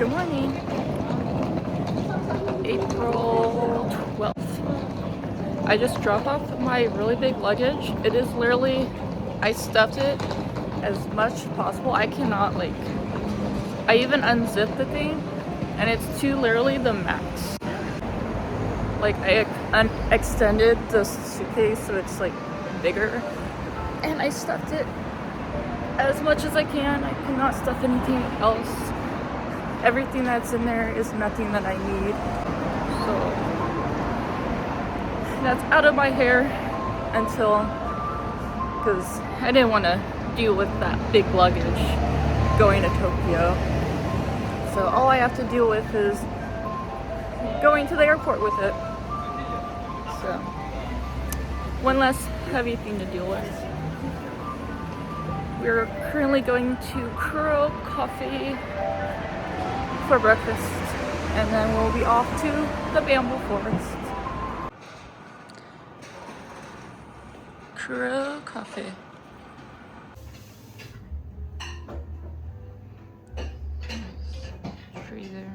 Good morning. April 12th. I just dropped off my really big luggage. It is literally, I stuffed it as much as possible. I cannot I even unzipped the thing and it's to literally the max. I extended the suitcase so it's bigger and I stuffed it as much as I can. I cannot stuff anything else. Everything that's in there is nothing that I need. So that's out of my hair because I didn't want to deal with that big luggage going to Tokyo. So all I have to deal with is going to the airport with it. So one less heavy thing to deal with. We're currently going to Kuro Coffee for breakfast, and then we'll be off to the bamboo forest. Kuro Coffee. Nice tree there.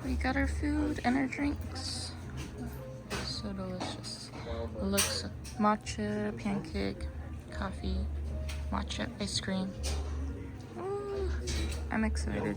We got our food and our drinks. So delicious. It looks matcha, pancake, coffee, matcha ice cream. Ooh, I'm excited.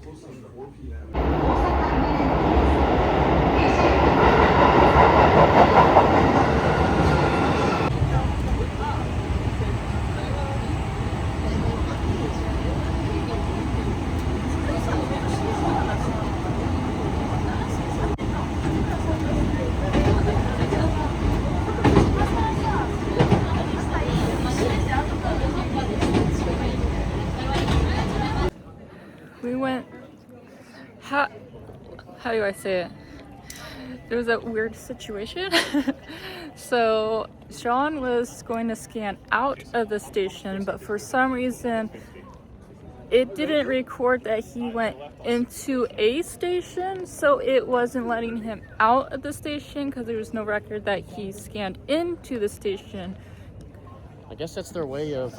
We went, how do I say it? There was a weird situation. So Sean was going to scan out of the station, but for some reason it didn't record that he went into a station, so it wasn't letting him out of the station because there was no record that he scanned into the station. I guess that's their way of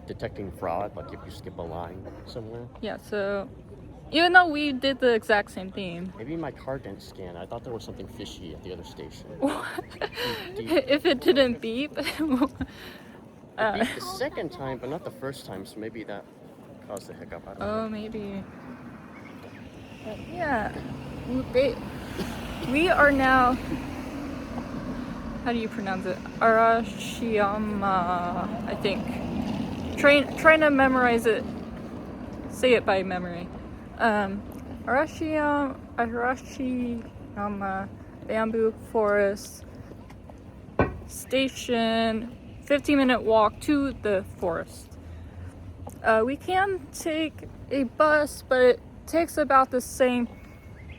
detecting fraud, like if you skip a line somewhere. Yeah, so even though we did the exact same thing. Maybe my card didn't scan. I thought there was something fishy at the other station. If it didn't beep. It beeped the second time, but not the first time, so maybe that caused the hiccup. I don't know. Oh, maybe. But yeah, we are now, how do you pronounce it? Arashiyama, I think. Trying to memorize it, say it by memory. Arashiyama bamboo forest station, 15-minute walk to the forest. We can take a bus, but it takes about the same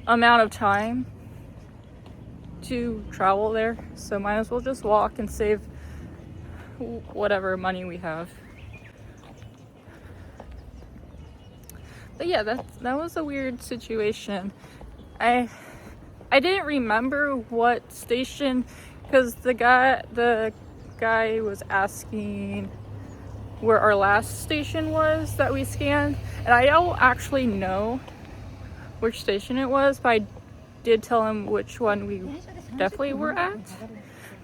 amount of time to travel there, so might as well just walk and save whatever money we have. But yeah, that was a weird situation. I didn't remember what station, because the guy was asking where our last station was that we scanned, and I don't actually know which station it was, but I did tell him which one we definitely were at,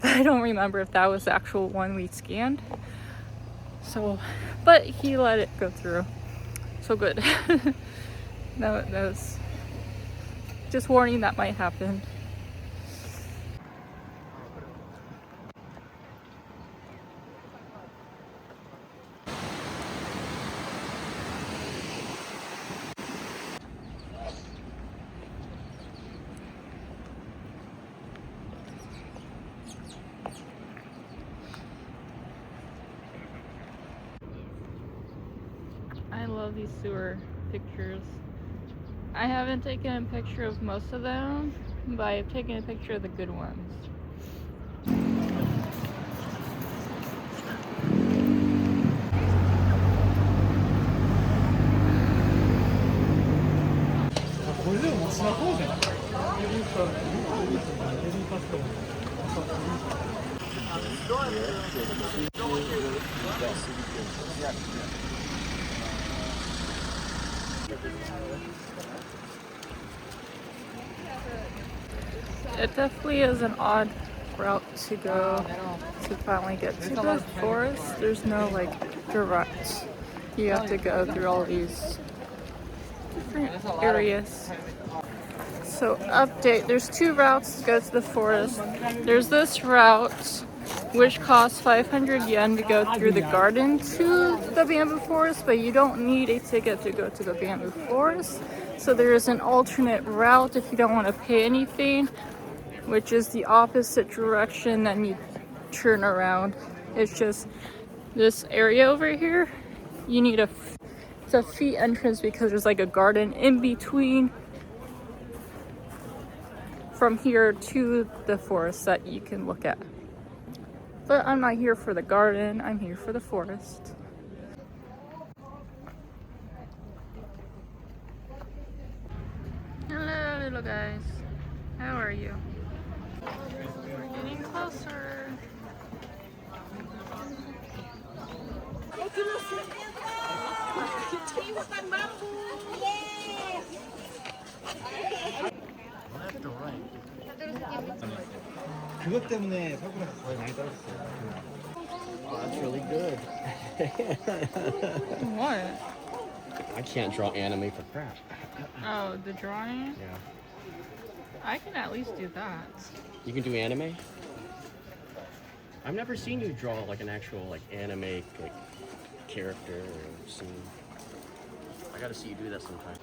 but I don't remember if that was the actual one we scanned. So, but he let it go through. So good. that was just warning that might happen. I love these sewer pictures. I haven't taken a picture of most of them, but I've taken a picture of the good ones. It definitely is an odd route to go to finally get to the forest. There's no like direct. You have to go through all these different areas. So update, there's two routes to go to the forest. There's this route which costs 500 yen to go through the garden to the bamboo forest, but you don't need a ticket to go to the bamboo forest. So there is an alternate route if you don't want to pay anything, which is the opposite direction, then you turn around. It's just this area over here. You need it's a fee entrance because there's like a garden in between from here to the forest that you can look at. But I'm not here for the garden, I'm here for the forest. Hello little guys, how are you? We're getting closer. Left or right? 그것 때문에 사고가 거의 많이 떨어졌어요. Oh, that's really good. What? I can't draw anime for crap. Oh, the drawing? Yeah. I can at least do that. You can do anime? I've never seen you draw like an actual like anime like character or scene. I gotta see you do that sometime.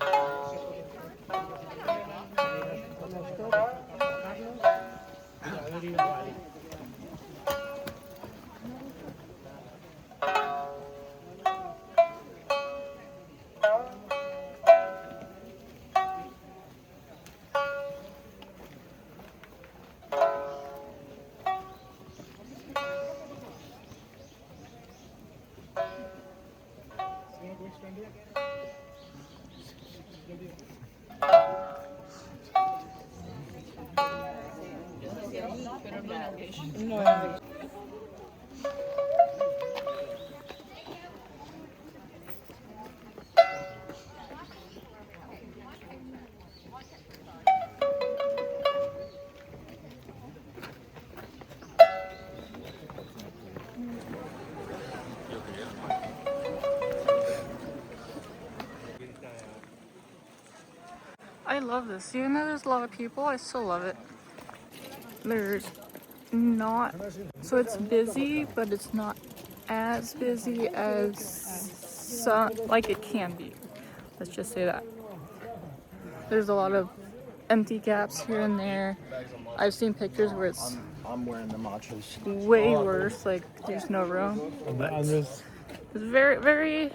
I love this. Even though there's a lot of people, I still love it. There's not, so it's busy, but it's not as busy as some, like it can be. Let's just say that. There's a lot of empty gaps here and there. I've seen pictures where it's I'm wearing the machos. way worse, like there's no room. But it's very,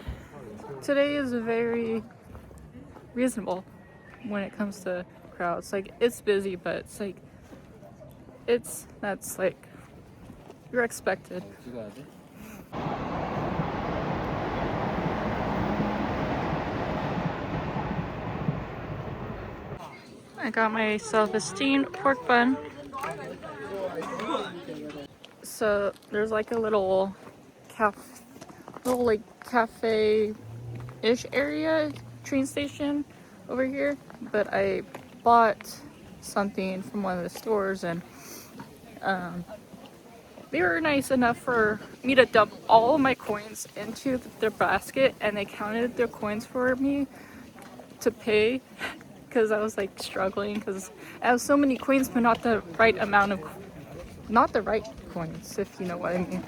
today is very reasonable when it comes to crowds. Like it's busy, but it's like, that's like, you're expected. I got myself a steamed pork bun. So there's like a little cafe-ish area, train station over here. But I bought something from one of the stores and they were nice enough for me to dump all of my coins into their basket, and they counted their coins for me to pay because I was like struggling because I have so many coins but not the right amount of, not the right coins, if you know what I mean.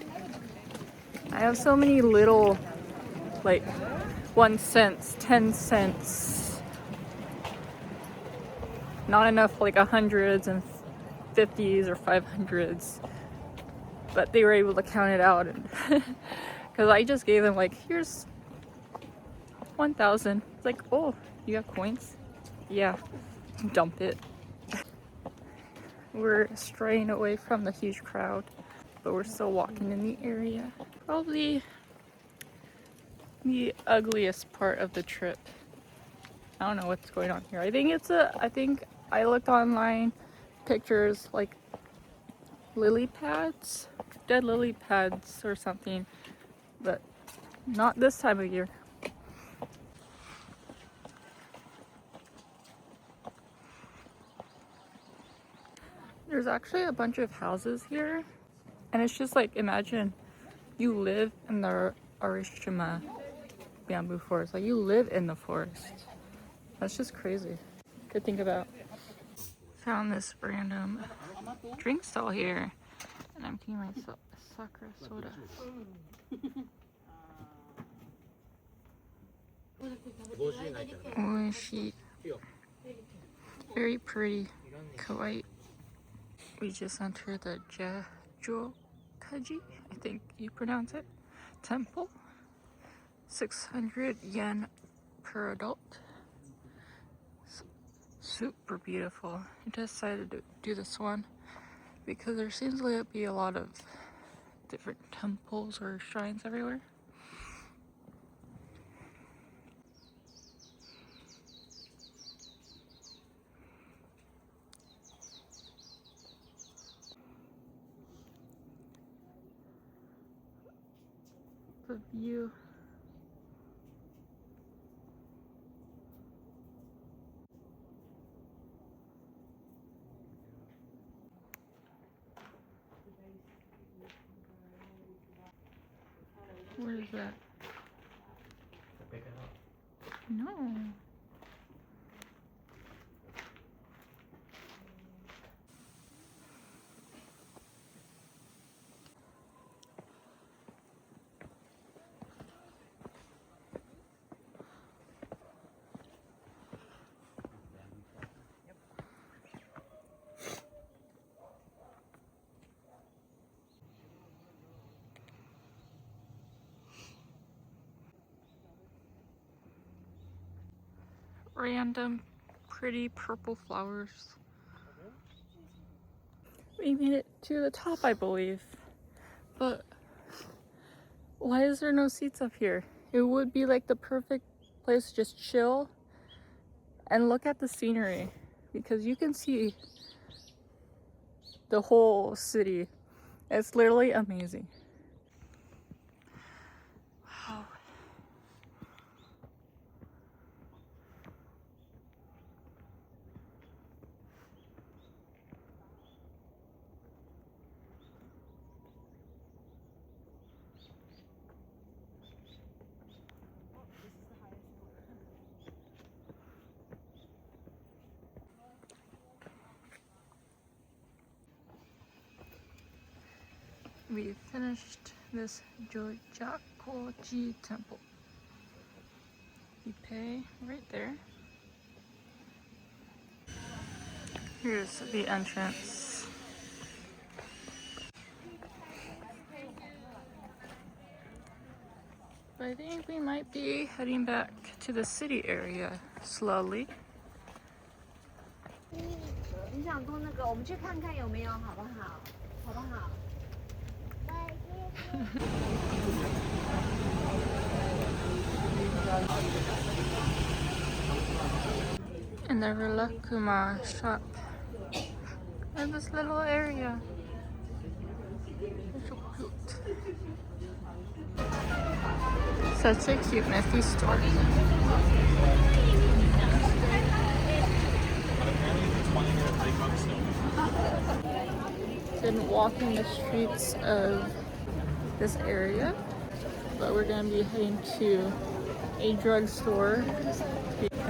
I have so many little like 1 cent, 10 cents, not enough like 100s and 50s or 500s, but they were able to count it out, and because I just gave them like, here's 1,000. It's like, oh, you have coins? Yeah, dump it. We're straying away from the huge crowd, but we're still walking in the area. Probably the ugliest part of the trip. I don't know what's going on here. I think I looked online, pictures like lily pads, dead lily pads or something, but not this time of year. There's actually a bunch of houses here, and it's just like, imagine you live in the Arashiyama bamboo forest. Like, you live in the forest. That's just crazy to think about. Found this random drink stall here, and I'm getting myself a sakura soda. Oishi. Very pretty, kawaii. We just entered the Jōjakkōji, I think you pronounce it, temple. 600 yen per adult. Super beautiful. I decided to do this one because there seems to be a lot of different temples or shrines everywhere. The view. Where is that? No. Random pretty purple flowers. We made it to the top, I believe. But why is there no seats up here? It would be like the perfect place to just chill and look at the scenery, because you can see the whole city. It's literally amazing. Wow. We finished this Jojakko-ji Temple. You pay right there. Here's the entrance. But I think we might be heading back to the city area slowly. 你想坐那个，我们去看看有没有，好不好？好不好？ In the Rilakkuma shop, in this little area. So cute. Such a cute Miffy store. Been walking the streets of this area, but we're gonna be heading to a drugstore because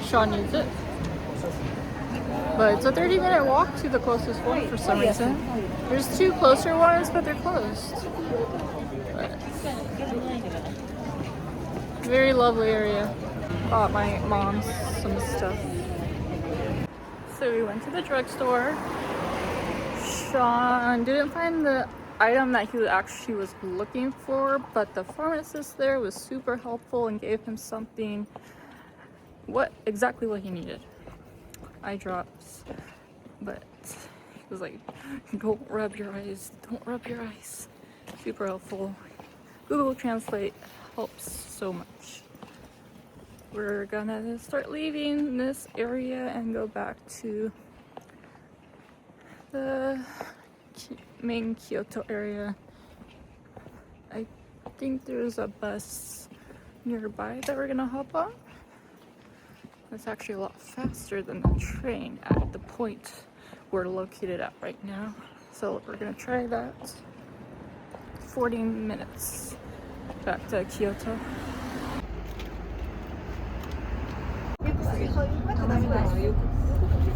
Sean needs it. But it's a 30-minute walk to the closest one for some reason. There's two closer ones, but they're closed. But very lovely area. Bought my mom some stuff. So we went to the drugstore. Sean didn't find the item that he actually was looking for, but the pharmacist there was super helpful and gave him something, exactly what he needed. Eye drops, but he was like, don't rub your eyes, don't rub your eyes. Super helpful. Google Translate helps so much. we're gonna start leaving this area and go back to the main Kyoto area. I think there's a bus nearby that we're gonna hop on. It's actually a lot faster than the train at the point we're located at right now. So we're gonna try that. 40 minutes back to Kyoto.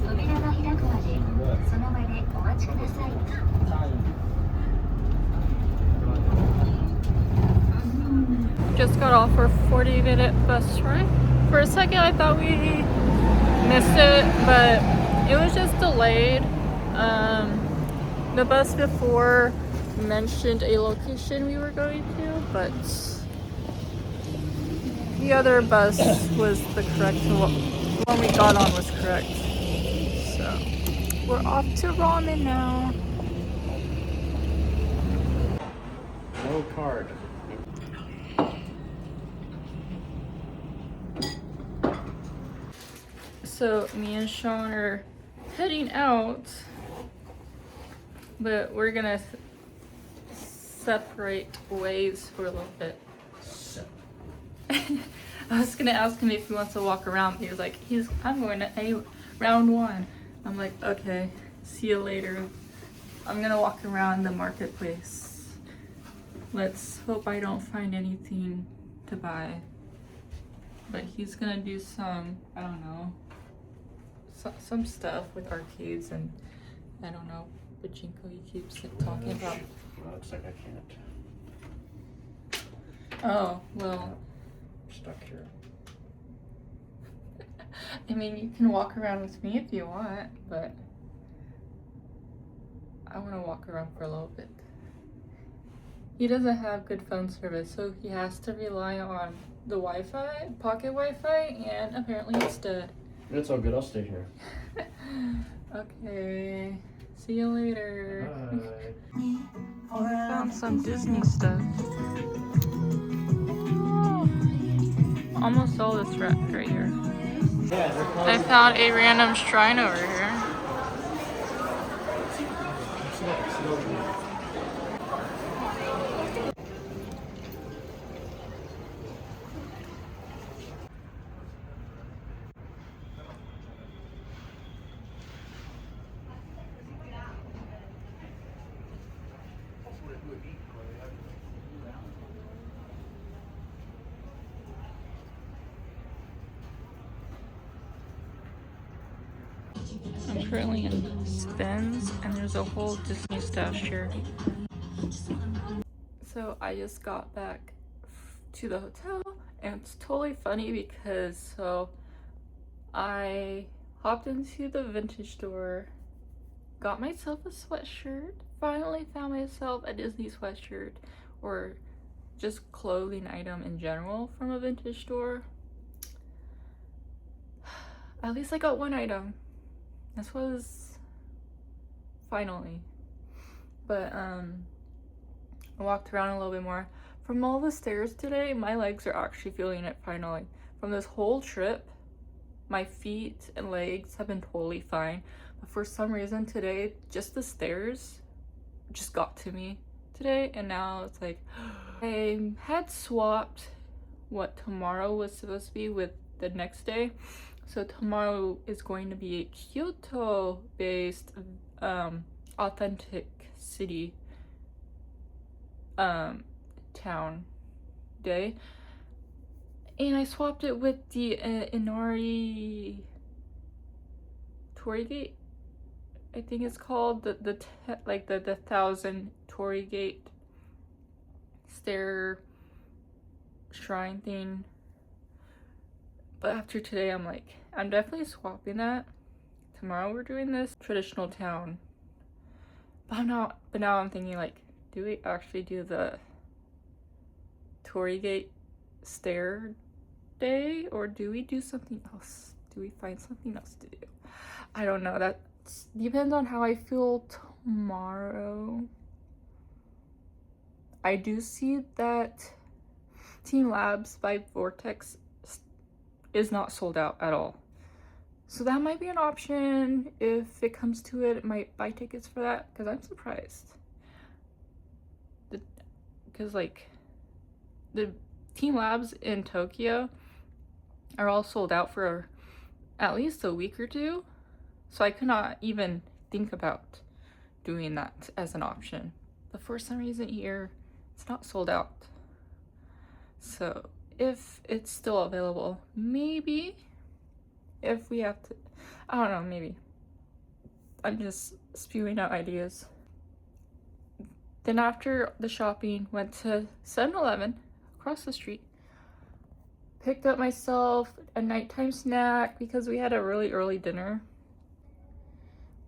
扉が開くまでその場でお待ちください。 Just got off our 40-minute bus ride. For a second I thought we missed it, but it was just delayed. The bus before mentioned a location we were going to, but the other bus was the correct one. The one we got on was correct. So we're off to ramen now. No card. So me and Sean are heading out, but we're gonna separate ways for a little bit. I was gonna ask him if he wants to walk around. He was like, I'm going to round one. I'm like, okay, see you later. I'm gonna walk around the marketplace. Let's hope I don't find anything to buy. But he's gonna do some, I don't know, some stuff with arcades and I don't know, pachinko he keeps talking about. Looks like I can't. Oh, well. I'm stuck here. I mean, you can walk around with me if you want, but I want to walk around for a little bit. He doesn't have good phone service, so he has to rely on the Wi-Fi, pocket Wi-Fi, and apparently it's dead. It's all good, I'll stay here. Okay, see you later. Bye. I found some Disney stuff. Almost all this right here. I found a random shrine over here. I'm currently in Spence and there's a whole Disney stash here. So I just got back to the hotel and it's totally funny because I hopped into the vintage store, got myself a sweatshirt, finally found myself a Disney sweatshirt or just clothing item in general from a vintage store. At least I got one item. This was finally, but I walked around a little bit more. From all the stairs today, my legs are actually feeling it finally. From this whole trip, my feet and legs have been totally fine, but for some reason today, just the stairs just got to me today, and now it's like, I had swapped what tomorrow was supposed to be with the next day. So tomorrow is going to be a Kyoto-based authentic city town day. And I swapped it with the Inari Torii Gate, I think it's called, the 1,000 Torii Gate stair shrine thing. But after today, I'm like, I'm definitely swapping that. Tomorrow we're doing this traditional town. But now I'm thinking like, do we actually do the Torii Gate stair day? Or do we do something else? Do we find something else to do? I don't know. That depends on how I feel tomorrow. I do see that Team Labs by Vortex is not sold out at all. So that might be an option. If it comes to it, I might buy tickets for that, because I'm surprised. Because like the Team Labs in Tokyo are all sold out for at least a week or two. So I could not even think about doing that as an option. But for some reason here, it's not sold out. So if it's still available, maybe if we have to, I don't know, maybe. I'm just spewing out ideas. Then after the shopping, went to 7-Eleven across the street. Picked up myself a nighttime snack because we had a really early dinner.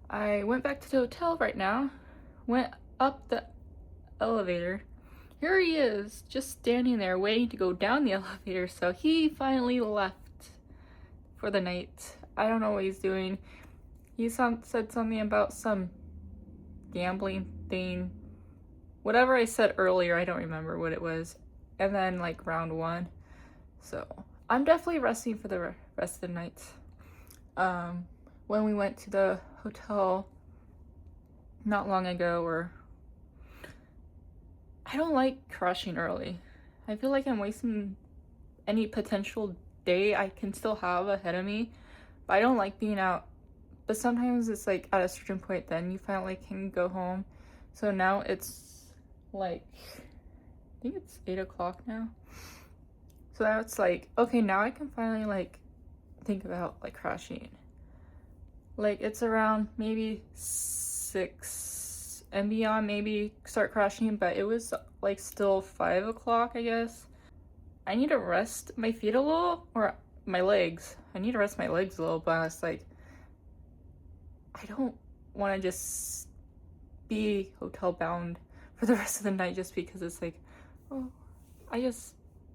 I went back to the hotel right now, went up the elevator. Here he is, just standing there waiting to go down the elevator. So he finally left for the night. I don't know what he's doing. He said something about some gambling thing. Whatever I said earlier, I don't remember what it was. And then like round 1. So I'm definitely resting for the rest of the night. When we went to the hotel not long ago, or I don't like crashing early. I feel like I'm wasting any potential day I can still have ahead of me. But I don't like being out. But sometimes it's like at a certain point then you finally can go home. So now it's like, I think it's 8 o'clock now. So now it's like, okay, now I can finally like think about like crashing. Like it's around maybe 6 and beyond, maybe start crashing, but it was like still 5 o'clock, I guess. I need to rest my feet a little, or my legs. I need to rest my legs a little, but it's like, I don't want to just be hotel bound for the rest of the night just because it's like, oh,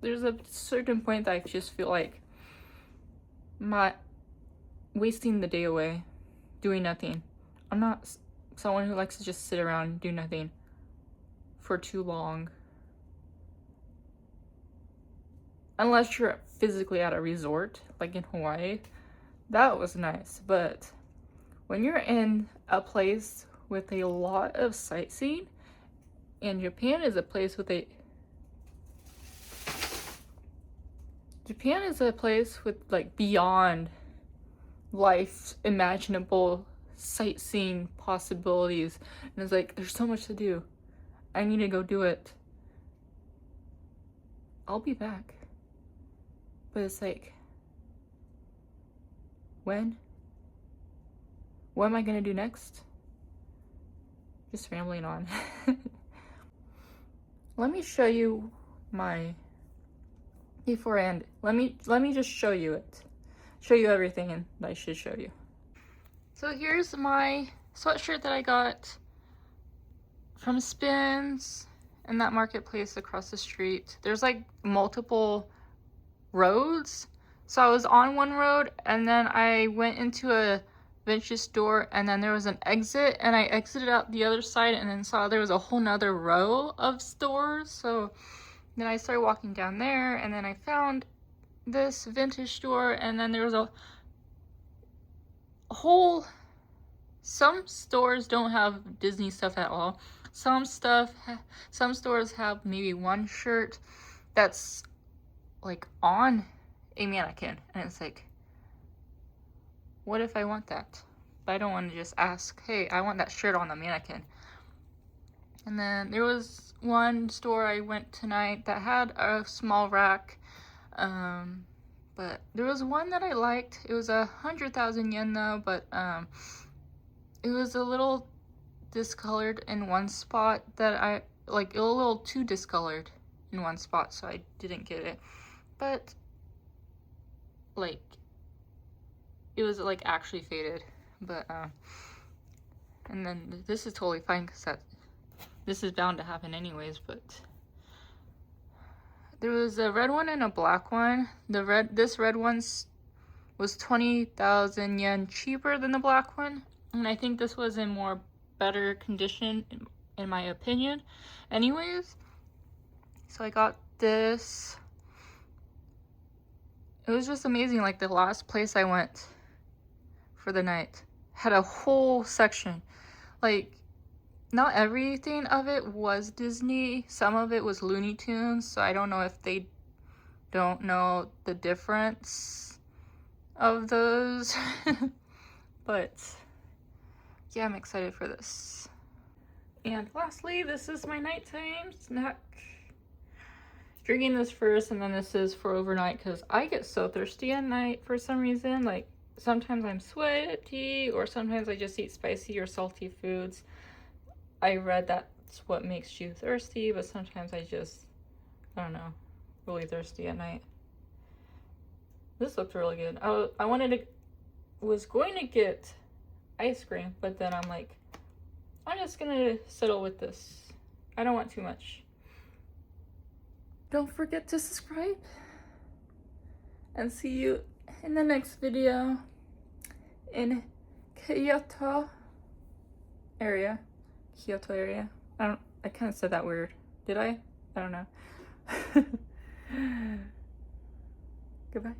there's a certain point that I just feel like wasting the day away doing nothing. I'm not someone who likes to just sit around and do nothing for too long. Unless you're physically at a resort, like in Hawaii. That was nice. But when you're in a place with a lot of sightseeing, and Japan is a place with like beyond life imaginable sightseeing possibilities, and it's like there's so much to do. I need to go do it. I'll be back. But it's like, when? What am I gonna do next? Just rambling on. Let me show you before I end. Let me just show you it. Show you everything that I should show you. So here's my sweatshirt that I got from Spins in that marketplace across the street. There's like multiple roads. So I was on one road and then I went into a vintage store and then there was an exit and I exited out the other side and then saw there was a whole nother row of stores. So then I started walking down there and then I found this vintage store and then there was a whole, some stores don't have Disney stuff at all. Some stores have maybe one shirt that's like on a mannequin and it's like, what if I want that? But I don't want to just ask, hey, I want that shirt on the mannequin. And then there was one store I went tonight that had a small rack. But there was one that I liked. It was 100,000 yen though, but it was a little discolored in one spot that a little too discolored in one spot, so I didn't get it. But like, it was like actually faded. But and then this is totally fine because this is bound to happen anyways. But there was a red one and a black one. This red one was 20,000 yen cheaper than the black one, and I think this was in more better condition in my opinion. Anyways, so I got this. it was just amazing. Like the last place I went for the night had a whole section. Like not everything of it was Disney. Some of it was Looney Tunes. So I don't know if they don't know the difference of those. But yeah, I'm excited for this. And lastly, this is my nighttime snack. Drinking this first, and then this is for overnight because I get so thirsty at night for some reason. Like sometimes I'm sweaty, or sometimes I just eat spicy or salty foods. I read that's what makes you thirsty, but sometimes I just, I don't know, really thirsty at night. This looked really good. I was going to get ice cream, but then I'm like, I'm just gonna settle with this. I don't want too much. Don't forget to subscribe, and see you in the next video in Kyoto area. I kind of said that weird. Did I? I don't know. Goodbye.